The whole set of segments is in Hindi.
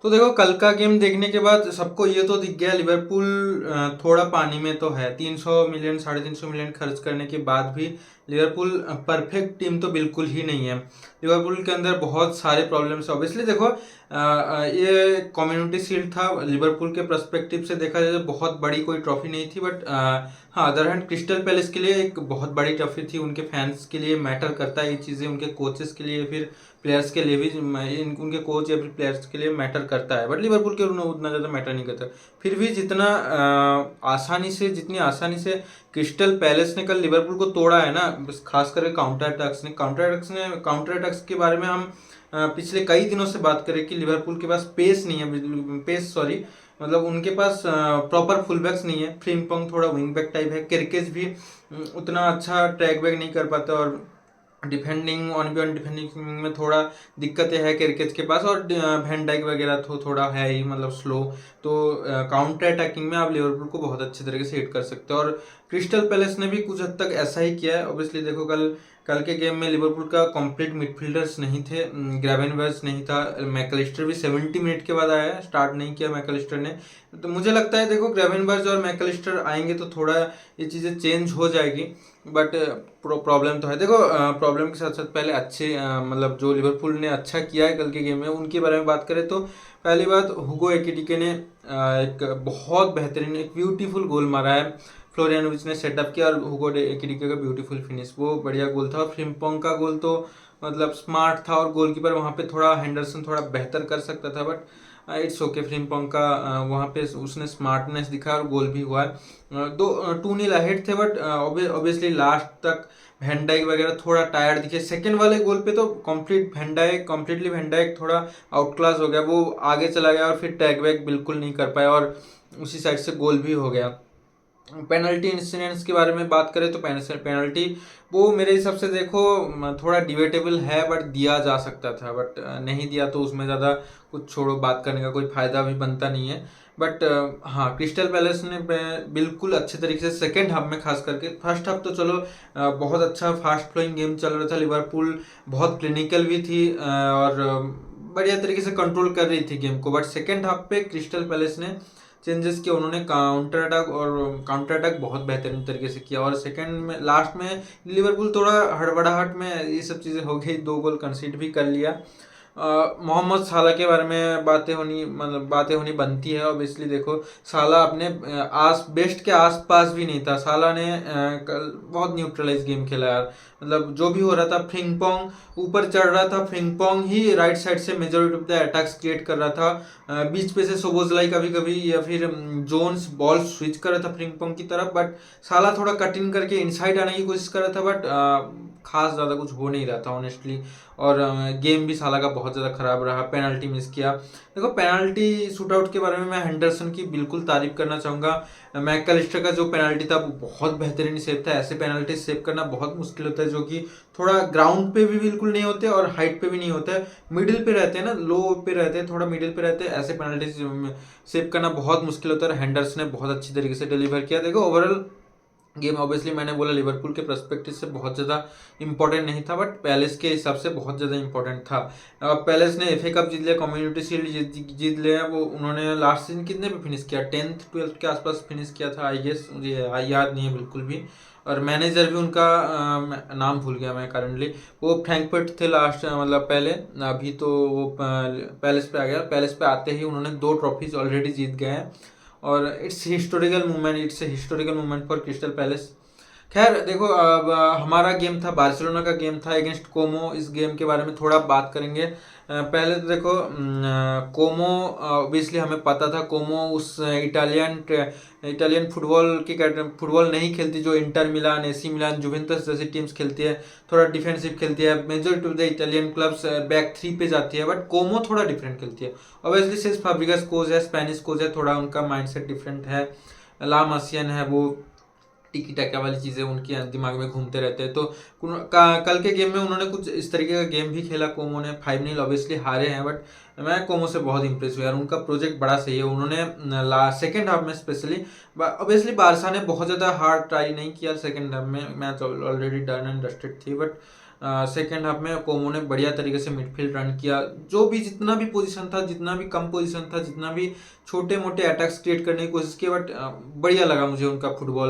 तो देखो कल का गेम देखने के बाद सबको ये तो दिख गया लिवरपूल थोड़ा पानी में तो है। 300 मिलियन 350 मिलियन खर्च करने के बाद भी लिवरपूल परफेक्ट टीम तो बिल्कुल ही नहीं है। लिवरपूल के अंदर बहुत सारे प्रॉब्लम्स ऑब्वियसली देखो ये कम्युनिटी शील्ड था। लिवरपूल के पर्सपेक्टिव से देखा जाए तो बहुत बड़ी कोई ट्रॉफी नहीं थी, बट हाँ अदर हैंड क्रिस्टल पैलेस के लिए एक बहुत बड़ी ट्रॉफी थी। उनके फैंस के लिए मैटर करता है ये चीज़ें, उनके कोचेस के लिए फिर प्लेयर्स के लिए भी उनके कोच या फिर प्लेयर्स के लिए मैटर करता है, बट लिवरपूल के उन्हें उतना ज़्यादा मैटर नहीं करता। फिर भी जितनी आसानी से क्रिस्टल पैलेस ने कल लिवरपूल को तोड़ा है ना, बस खास करके काउंटर अटैक्स के बारे में हम पिछले कई दिनों से बात करें कि लिवरपूल के पास पेस नहीं है, पेस सॉरी मतलब उनके पास प्रॉपर फुलबैक्स नहीं है। फ्रिम्पोंग थोड़ा विंग बैक टाइप है, किरकेज भी उतना अच्छा ट्रैक बैक नहीं कर पाता, और डिफेंडिंग ऑन बियॉन्ड डिफेंडिंग में थोड़ा दिक्कतें है किरकेज के पास, और वैन डाइक वगैरह तो थोड़ा है ही मतलब स्लो। तो काउंटर अटैकिंग में आप लिवरपूल को बहुत अच्छे तरीके से हिट कर सकते हो, और क्रिस्टल पैलेस ने भी कुछ हद तक ऐसा ही किया है। ऑब्वियसली देखो कल कल के गेम में लिवरपूल का कंप्लीट मिडफील्डर्स नहीं थे, ग्रेवेनबर्च नहीं था, मैकलिस्टर भी 70 मिनट के बाद आया, स्टार्ट नहीं किया मैकलिस्टर ने। तो मुझे लगता है देखो ग्रेवेनबर्च और मैकलिस्टर आएंगे तो थोड़ा ये चीज़ें चेंज हो जाएगी, बट प्रॉब्लम तो है। देखो प्रॉब्लम के साथ साथ पहले अच्छे मतलब जो लिवरपूल ने अच्छा किया है कल के गेम में उनके बारे में बात करें तो पहली बात हुगो एकिटिके ने एक बहुत बेहतरीन एक ब्यूटीफुल गोल मारा है। फ्लोरियानोविच ने सेटअप किया और हुगो एकिटिके का ब्यूटीफुल फिनिश, वो बढ़िया गोल था। और फ्रिम्पोंग का गोल तो मतलब स्मार्ट था, और गोलकीपर वहाँ पे थोड़ा हेंडरसन थोड़ा बेहतर कर सकता था, बट इट्स ओके। फ्रिम्पोंग का वहाँ पे उसने स्मार्टनेस दिखाया और गोल भी हुआ है। 2-0 अहेड थे, बट ऑब्वियसली लास्ट तक वैन वगैरह थोड़ा टायर्ड दिखे। सेकंड वाले गोल पे तो कंप्लीटली वैन डाइक थोड़ा आउट क्लास हो गया, वो आगे चला गया और फिर टैग बैक बिल्कुल नहीं कर पाया, और उसी साइड से गोल भी हो गया। पेनल्टी इंसिडेंट्स के बारे में बात करें तो पेनल्टी वो मेरे हिसाब से देखो थोड़ा डिबेटेबल है, बट दिया जा सकता था, बट नहीं दिया तो उसमें ज़्यादा कुछ छोड़ो, बात करने का कोई फायदा भी बनता नहीं है। बट हाँ क्रिस्टल पैलेस ने बिल्कुल अच्छे तरीके से सेकेंड हाफ में, खास करके फर्स्ट हाफ तो चलो बहुत अच्छा फास्ट फ्लोइंग गेम चल रहा था, लिवरपूल बहुत क्लिनिकल भी थी और बढ़िया तरीके से कंट्रोल कर रही थी गेम को। बट सेकेंड हाफ पे क्रिस्टल पैलेस ने चेंजेस किया, उन्होंने काउंटर अटैक बहुत बेहतरीन तरीके से किया, और सेकंड में लास्ट में लिवरपूल थोड़ा हड़बड़ाहट में ये सब चीज़ें हो गई, 2 गोल कंसीड भी कर लिया। मोहम्मद साला के बारे में बातें होनी बनती है। ऑब्वियसली देखो साला अपने आस बेस्ट के आसपास भी नहीं था। साला ने कल बहुत न्यूट्रलाइज गेम खेला यार, मतलब जो भी हो रहा था फ्रिंगपोंग ऊपर चढ़ रहा था, फ्रिंगपोंग ही राइट साइड से majority of the attacks create कर रहा था। बीच पे से सोबोजलाई कभी कभी या फिर जोन्स बॉल स्विच कर रहा था फ्रिंगपोंग की तरफ, बट साला थोड़ा कट इन करके इनसाइड आने की कोशिश कर रहा था, बट खास ज़्यादा कुछ हो नहीं रहा था ऑनेस्टली। और गेम भी साला का बहुत ज़्यादा खराब रहा, पेनल्टी मिस किया। देखो पेनल्टी शूटआउट के बारे में मैं हेंडरसन की बिल्कुल तारीफ करना चाहूँगा। मैकलिस्टर का जो पेनल्टी था वो बहुत बेहतरीन सेव था। ऐसे पेनल्टी सेव करना बहुत मुश्किल होता है, जो कि थोड़ा ग्राउंड पे भी बिल्कुल नहीं होते और हाइट पे भी नहीं होता है, मिडिल पे रहते हैं ना, लो पे रहते हैं, थोड़ा मिडिल पे रहते हैं। ऐसे पेनल्टी सेव करना बहुत मुश्किल होता है, हेंडरसन ने बहुत अच्छी तरीके से डिलीवर किया। देखो ओवरऑल गेम ऑब्वियसली मैंने बोला लिवरपूल के पर्सपेक्टिव से बहुत ज़्यादा इंपॉर्टेंट नहीं था, बट पैलेस के हिसाब से बहुत ज़्यादा इंपॉर्टेंट था। पैलेस ने एफए कप जीत लिया, कम्युनिटी शील्ड जीत लिया। वो उन्होंने लास्ट सीजन कितने पे फिनिश किया, 10th-12th के आसपास फिनिश किया था आई गेस, मुझे याद नहीं है बिल्कुल भी। और मैनेजर भी उनका नाम भूल गया मैं करंटली। वो फ्रैंकफर्ट थे लास्ट मतलब पहले, अभी तो वो पैलेस पे आ गया। पैलेस पे आते ही उन्होंने 2 ट्रॉफीज ऑलरेडी जीत गए हैं, और it's a historical movement for crystal palace. खैर देखो अब हमारा गेम था, बार्सिलोना का गेम था अगेंस्ट कोमो। इस गेम के बारे में थोड़ा बात करेंगे। पहले तो देखो कोमो ऑब्वियसली हमें पता था कोमो उस इटालियन फुटबॉल नहीं खेलती जो Inter Milan, AC Milan, Juventus जैसी टीम्स खेलती है। थोड़ा डिफेंसिव खेलती है, majority of the Italian clubs back 3 पे जाती है, बट कोमो थोड़ा डिफरेंट खेलती है। ऑब्वियसली सिर्फ फाब्रिगास कोच है, स्पेनिश कोच है, थोड़ा उनका माइंडसेट डिफरेंट है। ला मासियन है, वो टिकी टैका वाली चीज़ें उनके दिमाग में घूमते रहते हैं। तो कल के गेम में उन्होंने कुछ इस तरीके का गेम भी खेला कोमो ने। 5-0 ऑब्वियसली हारे हैं, बट मैं कोमो से बहुत इंप्रेस हुआ यार, उनका प्रोजेक्ट बड़ा सही है। उन्होंने सेकेंड हाफ में स्पेशली, ऑब्वियसली बारसा ने बहुत ज़्यादा हार्ड ट्राई नहीं किया सेकेंड हाफ में, match already done and dusted थी, बट सेकेंड हाफ में कोमो ने बढ़िया तरीके से मिडफील्ड रन किया, जो भी जितना भी पोजीशन था, जितना भी कम पोजीशन था, जितना भी छोटे मोटे अटैक्स क्रिएट करने की कोशिश की, बट बढ़िया लगा मुझे उनका फुटबॉल।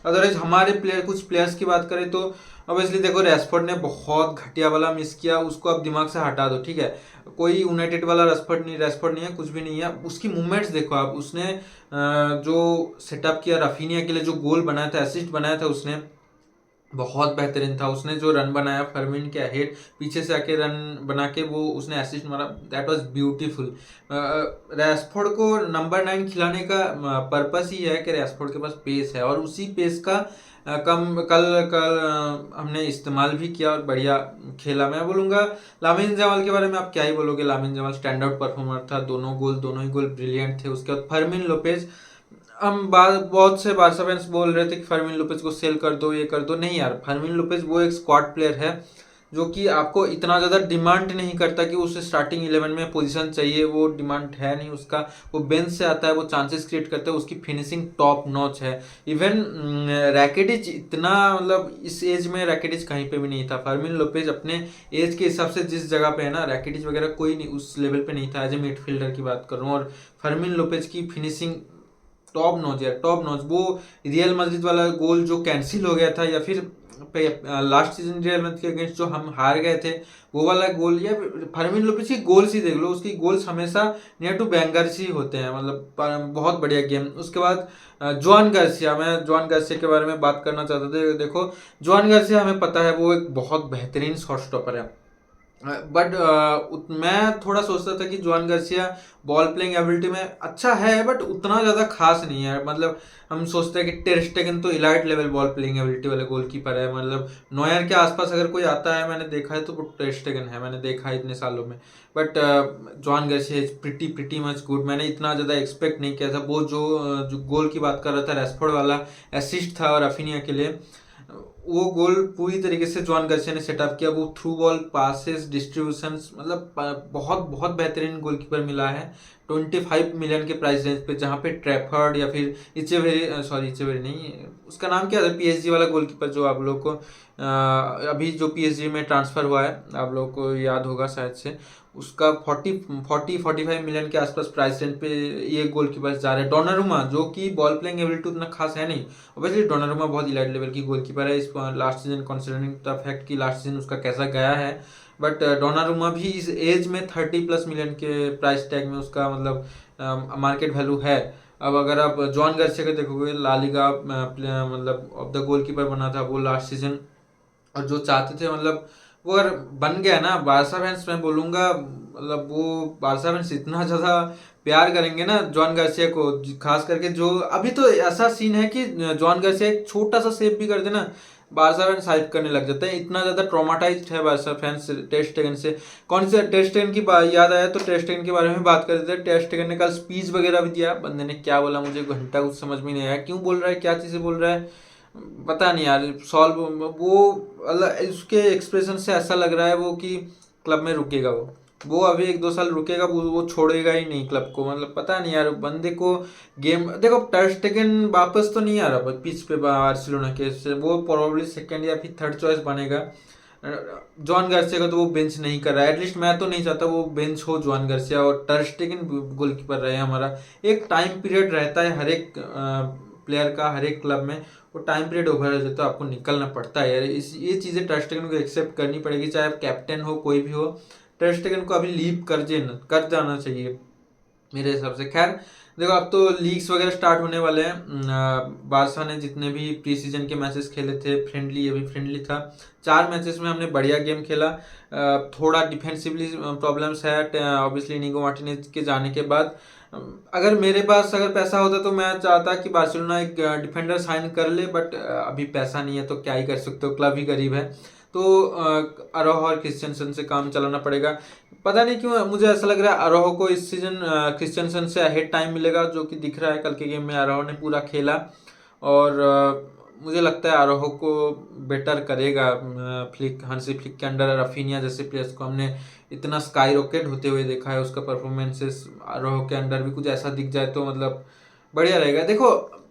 अदरवाइज हमारे प्लेयर, कुछ प्लेयर्स की बात करें तो ऑब्वियसली देखो रेशफोर्ड ने बहुत घटिया वाला मिस किया, उसको आप दिमाग से हटा दो, ठीक है। कोई यूनाइटेड वाला रेशफोर्ड नहीं है, कुछ भी नहीं है। उसकी मूवमेंट्स देखो आप, उसने जो सेटअप किया राफिनिया के लिए, जो गोल बनाया था, असिस्ट बनाया था उसने, बहुत बेहतरीन था। उसने जो रन बनाया फर्मिन के अहेड, पीछे से आके रन बना के वो उसने असिस्ट मारा, दैट वाज ब्यूटीफुल। रैशफोर्ड को नंबर 9 खिलाने का पर्पस ही है कि रैशफोर्ड के पास पेस है, और उसी पेस का कल हमने इस्तेमाल भी किया और बढ़िया खेला। मैं बोलूँगा लामिन जमाल के बारे में आप क्या ही बोलोगे, Lamine Jamal stand out performer था, दोनों ही गोल ब्रिलियंट थे। उसके बाद फर्मिन लोपेज, हम बहुत से बारसा फैंस बोल रहे थे कि फर्मिन लोपेज को सेल कर दो, ये कर दो। नहीं यार, फर्मिन लोपेज वो एक स्क्वाड प्लेयर है जो कि आपको इतना ज़्यादा डिमांड नहीं करता कि उसे स्टार्टिंग 11 में पोजीशन चाहिए, वो डिमांड है नहीं उसका। वो बेंच से आता है, वो चांसेस क्रिएट करता है, उसकी फिनिशिंग टॉप नॉच है। इवन रैकेटिच इतना, मतलब इस एज में रैकेटिच कहीं पे भी नहीं था। फर्मिन लोपेज अपने एज के हिसाब से जिस जगह पे है ना, रैकेटिच वगैरह कोई नहीं उस लेवल पे नहीं था। एज ए मिडफील्डर की बात कर रहा हूँ, और फर्मिन लोपेज की फिनिशिंग टॉप नॉच यार, टॉप नॉच। वो रियल मैड्रिड वाला गोल जो कैंसिल हो गया था, या फिर लास्ट सीजन रियल मैड्रिड के अगेंस्ट जो हम हार गए थे, वो वाला गोल, या फर्मिन लोपेज की गोल्स ही देख लो, उसकी गोल्स हमेशा नियर टू बैंगर्स ही होते हैं, मतलब बहुत बढ़िया गेम। उसके बाद जोआन गार्सिया, मैं जोआन गार्सिया के बारे में बात करना चाहता था। देखो जोआन गार्सिया हमें पता है वो एक बहुत बेहतरीन शॉट स्टॉपर है, बट मैं थोड़ा सोचता था कि Joan Garcia ball playing ability में अच्छा है, बट उतना ज़्यादा खास नहीं है। मतलब हम सोचते हैं कि टेर स्टेगन तो elite level ball playing ability वाले गोलकीपर है, मतलब नोयर के आसपास अगर कोई आता है, मैंने देखा है तो वो टेर स्टेगन है, मैंने देखा है इतने सालों में। But Joan Garcia is pretty much good. मैंने इतना ज़्यादा एक्सपेक्ट नहीं किया था। वो जो गोल की बात कर रहा था, रेशफोर्ड वाला असिस्ट था राफिनिया के लिए, वो गोल पूरी तरीके से जोआन गार्सिया ने सेटअप किया। वो थ्रू बॉल पासेस, डिस्ट्रीब्यूशंस, मतलब बहुत बहुत बेहतरीन गोलकीपर मिला है 25 मिलियन के प्राइस रेंज पे, जहाँ पे ट्रैफर्ड या फिर इचेवेरी नहीं, उसका नाम क्या था, पीएसजी वाला गोलकीपर जो आप लोग को अभी जो पीएसजी में ट्रांसफर हुआ है, आप लोग को याद होगा शायद से, उसका 45 मिलियन के आसपास प्राइस रेंज पे ये गोलकीपर जा रहे हैं। डोनारुमा, जो कि बॉल प्लेइंग एबिलिटी उतना खास है नहीं, ऑब्वियसली डोनारुमा बहुत इलाइट लेवल की गोलकीपर है इस last season, considering the fact कि लास्ट सीजन उसका कैसा गया है। बट डोनारुमा भी इस एज में 30+ मिलियन के प्राइस टैग में उसका मतलब मार्केट वैल्यू है। अब अगर आप जोआन गार्सिया का देखोगे, ला लीगा मतलब ऑफ द गोलकीपर बना था वो लास्ट सीजन, और जो चाहते थे, मतलब वो अगर बन गया ना, बारसा फैंस मैं बोलूँगा, मतलब वो बारसा फैंस इतना ज़्यादा प्यार करेंगे ना जोआन गार्सिया को, खास करके जो अभी तो ऐसा सीन है कि जोआन गार्सिया एक छोटा सा सेव भी कर देना, बारसा फैंस हाइप करने लग जाते हैं। इतना ज़्यादा ट्रॉमाटाइज्ड है बारसा फैंस टेर स्टेगन से। कौन से टेर स्टेगन की याद आया तो टेर स्टेगन के बारे में बात करते थे। टेर स्टेगन ने कल स्पीच वगैरह भी दिया, बंदे ने क्या बोला मुझे घंटा कुछ समझ में नहीं आया, क्यों बोल रहा है, क्या चीज़ें बोल रहा है पता नहीं यार। सॉल्व वो उसके एक्सप्रेशन से ऐसा लग रहा है वो कि क्लब में रुकेगा, वो अभी 1-2 साल रुकेगा, वो छोड़ेगा ही नहीं क्लब को। मतलब पता नहीं यार, बंदे को गेम देखो, टर स्टेगन वापस तो नहीं आ रहा पिच पे बार्सिलोना के से, वो प्रोबेबली सेकंड या फिर थर्ड चॉइस बनेगा। जोआन गार्सिया का तो वो बेंच नहीं कर रहा है, एटलीस्ट मैं तो नहीं चाहता वो बेंच हो जोआन गार्सिया, और टर स्टेगन गोलकीपर रहे हमारा। एक टाइम पीरियड रहता है हर एक प्लेयर का, हर एक क्लब में वो टाइम पीरियड ओवर हो जाता है, आपको निकलना पड़ता है यार। ये चीज़ें टर स्टेगन को एक्सेप्ट करनी पड़ेगी, चाहे आप कैप्टन हो, कोई भी हो। टर स्टेगन को अभी लीव कर जाना चाहिए मेरे हिसाब से। खैर देखो, अब तो लीग्स वगैरह स्टार्ट होने वाले हैं। बारसा ने जितने भी प्री सीजन के मैचेस खेले थे, फ्रेंडली, ये भी फ्रेंडली था, 4 मैचेस में हमने बढ़िया गेम खेला। थोड़ा डिफेंसिवली प्रॉब्लम्स है ऑब्वियसली इनिगो मार्टिनेज के जाने के बाद। अगर मेरे पास अगर पैसा होता तो मैं चाहता कि बार्सिलोना एक डिफेंडर साइन कर ले, बट अभी पैसा नहीं है तो क्या ही कर सकते हो, क्लब ही गरीब है। तो अरोहो और क्रिस्टियनसन से काम चलाना पड़ेगा। पता नहीं क्यों मुझे ऐसा लग रहा है अरोहो को इस सीजन क्रिस्टियनसन से अहेड टाइम मिलेगा, जो कि दिख रहा है। कल के गेम में अरोहो ने पूरा खेला, और मुझे लगता है अरोहो को बेटर करेगा हांसी फ्लिक के अंडर। रफीनिया जैसे प्लेयर्स को हमने इतना स्काई रॉकेट होते हुए देखा है, उसका परफॉर्मेंसेस अरोहो के अंडर भी कुछ ऐसा दिख जाए तो मतलब बढ़िया रहेगा। देखो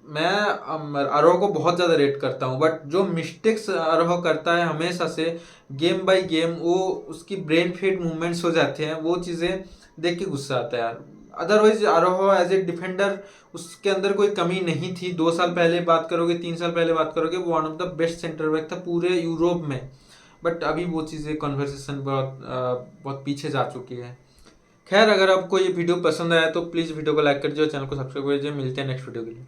मैं आरोह को बहुत ज़्यादा रेट करता हूँ, बट जो मिस्टेक्स आरोह करता है हमेशा से गेम बाय गेम, वो उसकी ब्रेन फीड मूवमेंट्स हो जाते हैं, वो चीज़ें देख के गुस्सा आता है यार। अदरवाइज आरोह एज ए डिफेंडर उसके अंदर कोई कमी नहीं थी। 2 साल पहले बात करोगे, 3 साल पहले बात करोगे, वो one of the best centre back था पूरे यूरोप में। बट अभी वो चीज़ें कन्वर्सेशन बहुत पीछे जा चुकी है। खैर, अगर आपको ये वीडियो पसंद आया तो प्लीज़ वीडियो को लाइक कर दीजिए और चैनल को सब्सक्राइब कर दीजिए। मिलते हैं नेक्स्ट वीडियो के लिए।